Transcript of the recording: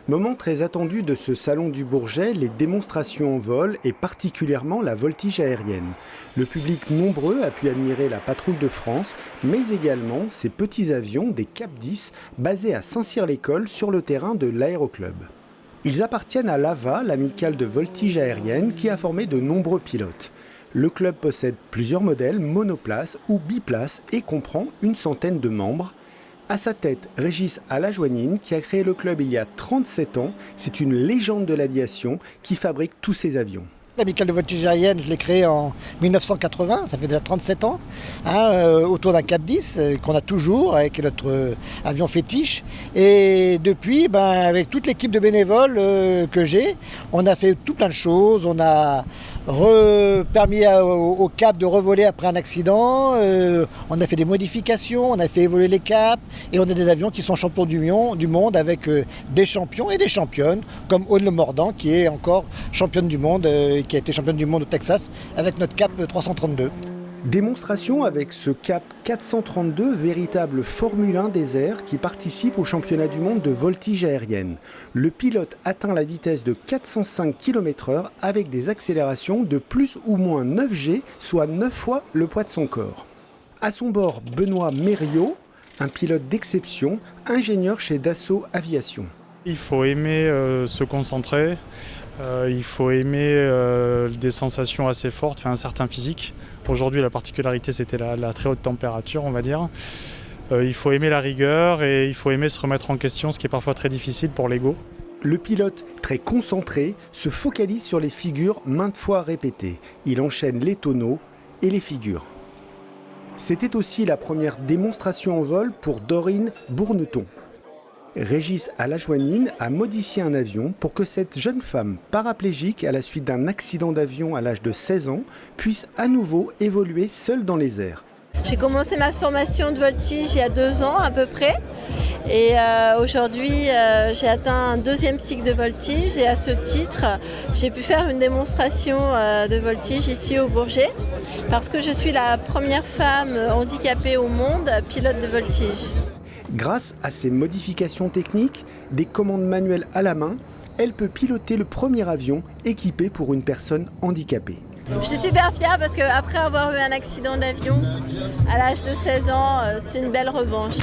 Moment très attendu de ce salon du Bourget, les démonstrations en vol et particulièrement la voltige aérienne. Le public nombreux a pu admirer la patrouille de France, mais également ces petits avions des Cap 10 basés à Saint-Cyr-l'École sur le terrain de l'Aéroclub. Ils appartiennent à l'AVA, l'amicale de voltige aérienne, qui a formé de nombreux pilotes. Le club possède plusieurs modèles monoplace ou biplace et comprend une centaine de membres. À sa tête, Régis Alajoanine, qui a créé le club il y a 37 ans. C'est une légende de l'aviation qui fabrique tous ces avions. L'amicale de voltige aérienne, je l'ai créée en 1980, ça fait déjà 37 ans, autour d'un Cap 10 qu'on a toujours, avec notre avion fétiche. Et depuis, avec toute l'équipe de bénévoles que j'ai, on a fait tout plein de choses. On a permis au Cap de revoler après un accident, on a fait des modifications, on a fait évoluer les caps, et on a des avions qui sont champions du monde avec des champions et des championnes, comme Aude Le Mordant, qui est encore championne du monde, qui a été championne du monde au Texas avec notre Cap 332. Démonstration avec ce Cap 432, véritable Formule 1 des airs qui participe au championnat du monde de voltige aérienne. Le pilote atteint la vitesse de 405 km/h avec des accélérations de plus ou moins 9 G, soit 9 fois le poids de son corps. À son bord, Benoît Mériot, un pilote d'exception, ingénieur chez Dassault Aviation. Il faut aimer se concentrer, il faut aimer des sensations assez fortes, un certain physique. Aujourd'hui, la particularité, c'était la très haute température, on va dire. Il faut aimer la rigueur et il faut aimer se remettre en question, ce qui est parfois très difficile pour l'ego. Le pilote, très concentré, se focalise sur les figures maintes fois répétées. Il enchaîne les tonneaux et les figures. C'était aussi la première démonstration en vol pour Dorine Bourneton. Régis Alajoanine a modifié un avion pour que cette jeune femme paraplégique à la suite d'un accident d'avion à l'âge de 16 ans puisse à nouveau évoluer seule dans les airs. J'ai commencé ma formation de voltige il y a 2 ans à peu près et aujourd'hui j'ai atteint un 2e cycle de voltige et à ce titre j'ai pu faire une démonstration de voltige ici au Bourget parce que je suis la première femme handicapée au monde pilote de voltige. Grâce à ces modifications techniques, des commandes manuelles à la main, elle peut piloter le premier avion équipé pour une personne handicapée. Je suis super fière parce qu'après avoir eu un accident d'avion à l'âge de 16 ans, c'est une belle revanche.